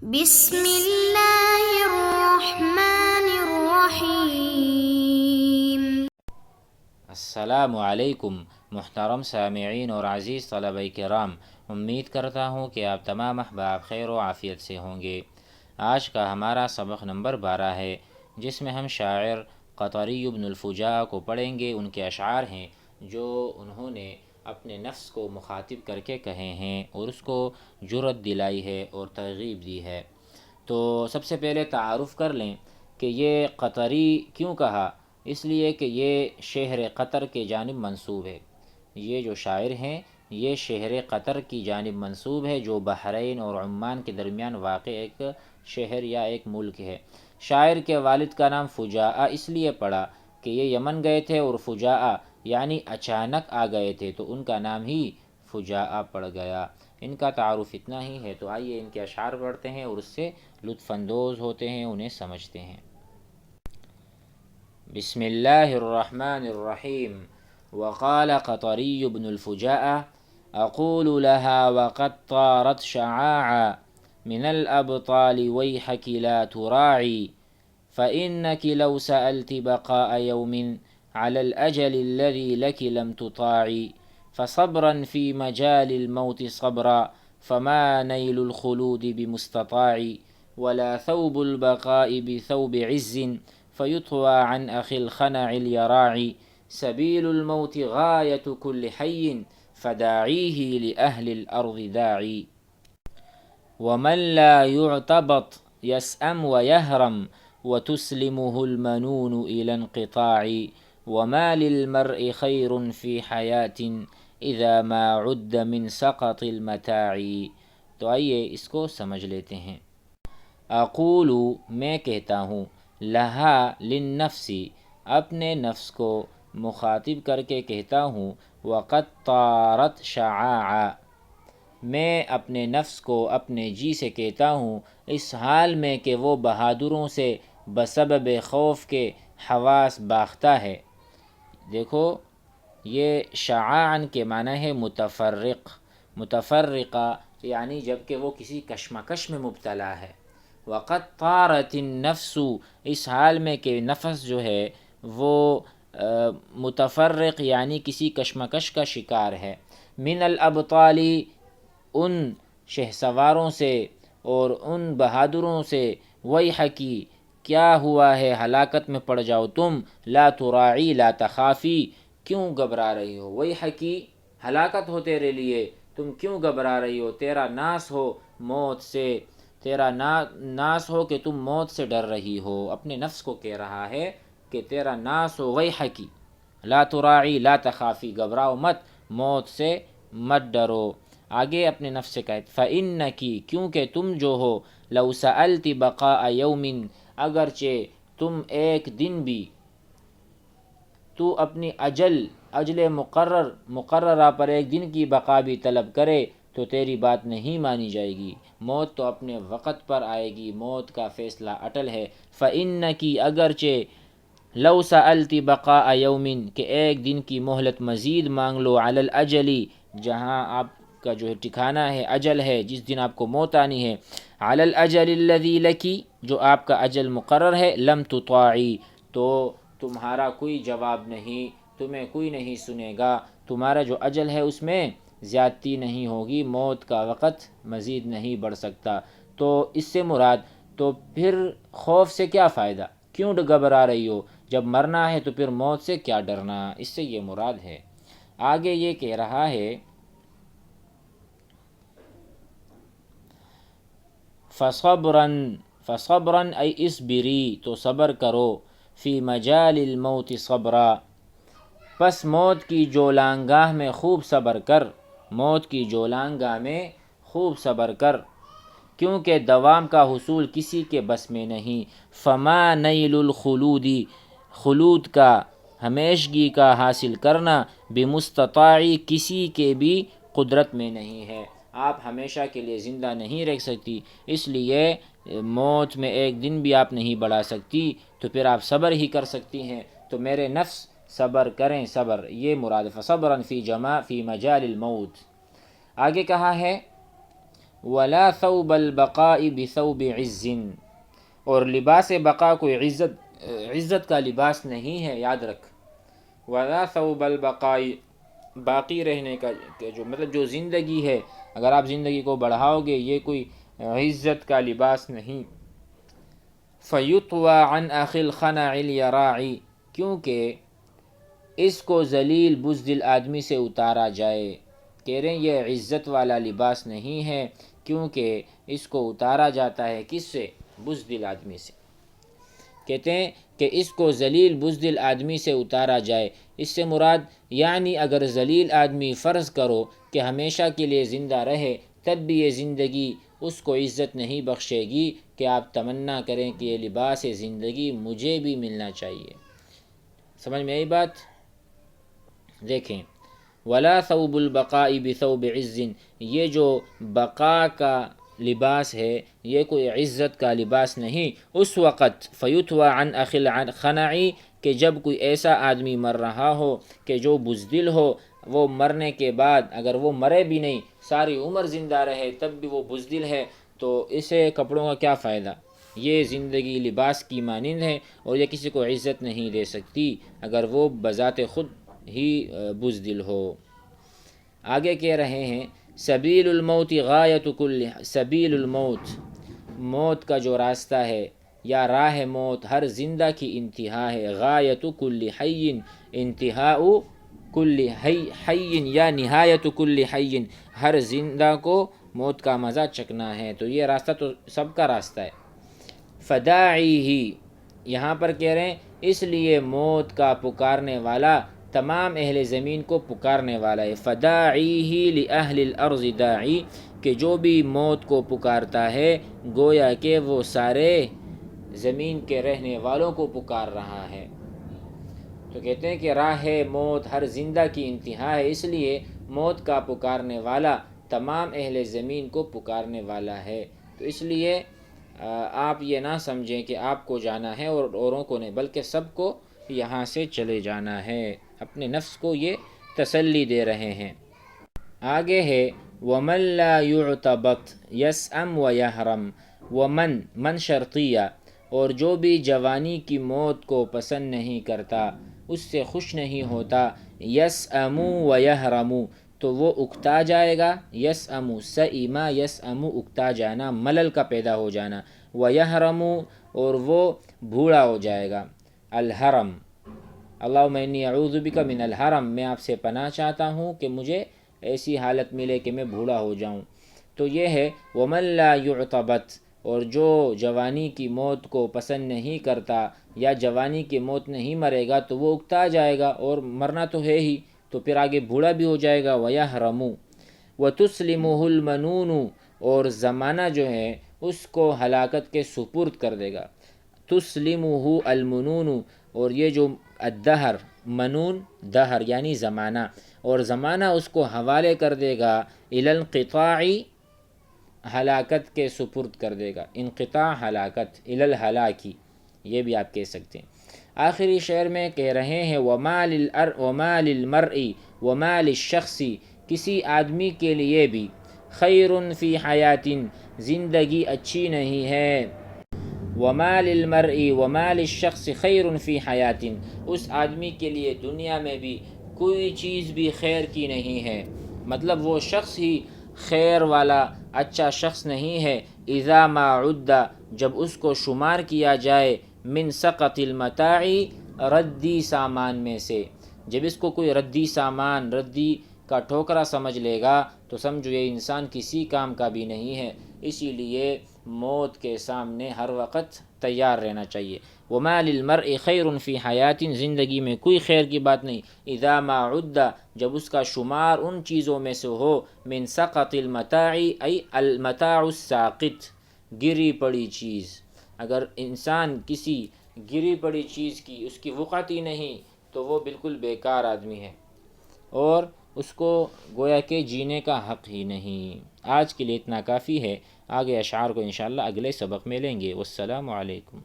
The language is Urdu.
بسم اللہ الرحمن الرحیم۔ السلام علیکم محترم سامعین اور عزیز طلبہ کرام، امید کرتا ہوں کہ آپ تمام احباب خیر و عافیت سے ہوں گے۔ آج کا ہمارا سبق نمبر 12 ہے، جس میں ہم شاعر قطری بن الفجاء کو پڑھیں گے۔ ان کے اشعار ہیں جو انہوں نے اپنے نفس کو مخاطب کر کے کہے ہیں اور اس کو جرأت دلائی ہے اور ترغیب دی ہے۔ تو سب سے پہلے تعارف کر لیں کہ یہ قطری کیوں کہا، اس لیے کہ یہ شہر قطر کے جانب منسوب ہے۔ یہ جو شاعر ہیں یہ شہر قطر کی جانب منسوب ہے، جو بحرین اور عمان کے درمیان واقع ایک شہر یا ایک ملک ہے۔ شاعر کے والد کا نام فجاء اس لیے پڑا کہ یہ یمن گئے تھے اور فجاء یعنی اچانک آ گئے تھے، تو ان کا نام ہی فجاء پڑ گیا۔ ان کا تعارف اتنا ہی ہے، تو آئیے ان کے اشعار پڑھتے ہیں اور اس سے لطف اندوز ہوتے ہیں، انہیں سمجھتے ہیں۔ بسم اللہ الرحمن الرحیم۔ وقال قطری بن الفجاء اقول لها وقد طارت شعاعا من الابطال ويحك لا تراعي فإنك لو سألت بقاء يوم على الأجل الذي لك لم تطاعي فصبرا في مجال الموت صبرا فما نيل الخلود بمستطاع ولا ثوب البقاء بثوب عز فيطوى عن أخي الخنع اليراعي سبيل الموت غاية كل حي فداعيه لأهل الأرض داعي ومن لا يعتبط يسأم ويهرم وتسلمه المنون إلى انقطاع وما للمرء خير في حياة إذا ما عد من سقط المتاع۔ تو آئیے اس کو سمجھ لیتے ہیں۔ اقول میں کہتا ہوں، لہا للنفسی اپنے نفس کو مخاطب کر کے کہتا ہوں، وقد طارت شعاعا میں اپنے نفس کو اپنے جی سے کہتا ہوں، اس حال میں کہ وہ بہادروں سے بسبب خوف کے حواس باختہ ہے۔ دیکھو یہ شعاعاً کے معنی ہے متفرق، متفرقہ یعنی جب کہ وہ کسی کشمکش میں مبتلا ہے۔ وقد طارت النفس اس حال میں کہ نفس جو ہے وہ متفرق یعنی کسی کشمکش کا شکار ہے۔ من الابطال ان شہسواروں سے اور ان بہادروں سے، ویحکی کیا ہوا ہے ہلاکت میں پڑ جاؤ تم، لا تراعی لا تخافی کیوں گھبرا رہی ہو، ویحکی ہلاکت ہو تیرے لیے تم کیوں گھبرا رہی ہو، تیرا ناس ہو موت سے، تیرا ناس ہو کہ تم موت سے ڈر رہی ہو۔ اپنے نفس کو کہہ رہا ہے کہ تیرا ناس ہو، ویحکی لا تراعی لا تخافی گھبراؤ مت، موت سے مت ڈرو۔ آگے اپنے نفس سے کہتے فإنکی کیونکہ تم جو ہو، لو سألت بقاء یوم اگرچہ تم ایک دن بھی، تو اپنی اجل مقررہ پر ایک دن کی بقا بھی طلب کرے تو تیری بات نہیں مانی جائے گی۔ موت تو اپنے وقت پر آئے گی، موت کا فیصلہ اٹل ہے۔ فإنکی اگرچہ لو سألت بقاء یوم کہ ایک دن کی مہلت مزید مانگ لو، علی الاجل جہاں آپ کا جو ہے ٹھکانہ ہے اجل ہے، جس دن آپ کو موت آنی ہے، علی الاجل الذی لکی جو آپ کا اجل مقرر ہے، لم تطاعی تو تمہارا کوئی جواب نہیں، تمہیں کوئی نہیں سنے گا، تمہارا جو اجل ہے اس میں زیادتی نہیں ہوگی، موت کا وقت مزید نہیں بڑھ سکتا۔ تو اس سے مراد تو پھر خوف سے کیا فائدہ، کیوں گھبرا رہی ہو، جب مرنا ہے تو پھر موت سے کیا ڈرنا، اس سے یہ مراد ہے۔ آگے یہ کہہ رہا ہے فصبرا ای اصبری تو صبر کرو، فی مجال الموت صبرا پس موت کی جولانگاہ میں خوب صبر کر، موت کی جولانگاہ میں خوب صبر کر، کیونکہ دوام کا حصول کسی کے بس میں نہیں۔ فما نیل الخلود خلود کا ہمیشگی کا حاصل کرنا، بمستطاع کسی کے بھی قدرت میں نہیں ہے، آپ ہمیشہ کے لیے زندہ نہیں رہ سکتی، اس لیے موت میں ایک دن بھی آپ نہیں بڑھا سکتی، تو پھر آپ صبر ہی کر سکتی ہیں۔ تو میرے نفس صبر کریں، صبر یہ مراد، فصبرا فی مجال الموت۔ آگے کہا ہے ولا ثوب البقاء بثوب عز، اور لباس بقا کوئی عزت کا لباس نہیں ہے، یاد رکھ۔ ولا ثوب البقاء، باقی رہنے کا جو مطلب جو زندگی ہے، اگر آپ زندگی کو بڑھاؤ گے، یہ کوئی عزت کا لباس نہیں۔ فیطوی عن اخی الخنع الیراعی، کیونکہ اس کو ذلیل بزدل آدمی سے اتارا جائے۔ کہہ رہے ہیں یہ عزت والا لباس نہیں ہے، کیونکہ اس کو اتارا جاتا ہے کس سے؟ بزدل آدمی سے۔ کہتے ہیں کہ اس کو ذلیل بزدل آدمی سے اتارا جائے، اس سے مراد یعنی اگر ذلیل آدمی فرض کرو کہ ہمیشہ کے لیے زندہ رہے، تب بھی یہ زندگی اس کو عزت نہیں بخشے گی کہ آپ تمنا کریں کہ یہ لباس زندگی مجھے بھی ملنا چاہیے۔ سمجھ میں آئی بات؟ دیکھیں، ولا ثوب البقاء بثوب عز، یہ جو بقا کا لباس ہے یہ کوئی عزت کا لباس نہیں۔ اس وقت فیطوی عن اخی الخنع، کہ جب کوئی ایسا آدمی مر رہا ہو کہ جو بزدل ہو، وہ مرنے کے بعد اگر وہ مرے بھی نہیں، ساری عمر زندہ رہے، تب بھی وہ بزدل ہے، تو اسے کپڑوں کا کیا فائدہ؟ یہ زندگی لباس کی مانند ہے، اور یہ کسی کو عزت نہیں دے سکتی اگر وہ بذات خود ہی بزدل ہو۔ آگے کہہ رہے ہیں سبیل الموت غایت کل، سبیل الموت، موت کا جو راستہ ہے یا راہ موت ہر زندہ کی انتہا ہے۔ غایت کل حی، انتہاء کل حی یا نہایت کل حی، ہر زندہ کو موت کا مزہ چکنا ہے، تو یہ راستہ تو سب کا راستہ ہے۔ فداعیہ، یہاں پر کہہ رہے ہیں اس لیے موت کا پکارنے والا تمام اہل زمین کو پکارنے والا ہے۔ فداعیہ لأہل الارض داعی، کہ جو بھی موت کو پکارتا ہے گویا کہ وہ سارے زمین کے رہنے والوں کو پکار رہا ہے۔ تو کہتے ہیں کہ راہ موت ہر زندہ کی انتہا ہے، اس لیے موت کا پکارنے والا تمام اہل زمین کو پکارنے والا ہے۔ تو اس لیے آپ یہ نہ سمجھیں کہ آپ کو جانا ہے اور اوروں کو نہیں، بلکہ سب کو یہاں سے چلے جانا ہے۔ اپنے نفس کو یہ تسلی دے رہے ہیں۔ آگے ہے وَمَن لَا يُعْتَبَطْ يَسْأَمْ وَيَحْرَمْ، وَمَن، من شرطیہ، اور جو بھی جوانی کی موت کو پسند نہیں کرتا، اس سے خوش نہیں ہوتا، یسأم ویحرم، تو وہ اکتا جائے گا۔ یسأم، سئم یسأم، اکتا جانا، ملل کا پیدا ہو جانا، ویحرم، اور وہ بوڑھا ہو جائے گا۔ الحرم، اللہم انی اعوذ بک من الحرم، میں آپ سے پناہ چاہتا ہوں کہ مجھے ایسی حالت ملے کہ میں بوڑھا ہو جاؤں۔ تو یہ ہے وَمَن لَا يُعْتَبَتْ، اور جو جوانی کی موت کو پسند نہیں کرتا یا جوانی کی موت نہیں مرے گا تو وہ اکتا جائے گا، اور مرنا تو ہے ہی، تو پھر آگے بوڑھا بھی ہو جائے گا۔ وَيَحْرَمُ وَتُسْلِمُهُ الْمَنُونُ، اور زمانہ جو ہے اس کو ہلاکت کے سپرد کر دے گا۔ تُسْلِمُهُ الْمُنُونُ، اور یہ جو الدہر، منون دہر یعنی زمانہ، اور زمانہ اس کو حوالے کر دے گا الی الانقطاع، ہلاکت کے سپرد کر دے گا۔ انقطاع ہلاکت، الی الہلاکی، یہ بھی آپ کہہ سکتے ہیں۔ آخری شعر میں کہہ رہے ہیں وَمَا لِلْمَرْءِ وَمَا لِلشَّخْصِ، کسی آدمی کے لیے بھی خَيْرٌ فِي حَيَاتٍ، زندگی اچھی نہیں ہے۔ وَمَا لِلْمَرْءِ وَمَا لِلشَّخْصِ خَيْرٌ فِي حَيَاتٍ، اس آدمی کے لیے دنیا میں بھی کوئی چیز بھی خیر کی نہیں ہے، مطلب وہ شخص ہی خیر والا اچھا شخص نہیں ہے۔ اذا ما عد، جب اس کو شمار کیا جائے، من سقط المتاع، ردی سامان میں سے، جب اس کو کوئی ردی سامان، ردی کا ٹھوکرا سمجھ لے گا تو سمجھو یہ انسان کسی کام کا بھی نہیں ہے۔ اسی لیے موت کے سامنے ہر وقت تیار رہنا چاہیے۔ وَمَا لِلْمَرْءِ خَيْرٌ فِي حَيَاتٍ، زندگی میں کوئی خیر کی بات نہیں۔ اذا ما عد، جب اس کا شمار ان چیزوں میں سے ہو، من سقط المتاع، ای المتاع الساقط، گری پڑی چیز۔ اگر انسان کسی گری پڑی چیز کی اس کی وقعت ہی نہیں تو وہ بالکل بیکار آدمی ہے، اور اس کو گویا کہ جینے کا حق ہی نہیں۔ آج کے لیے اتنا کافی ہے، آگے اشعار کو انشاءاللہ اگلے سبق میں لیں گے۔ والسلام علیکم۔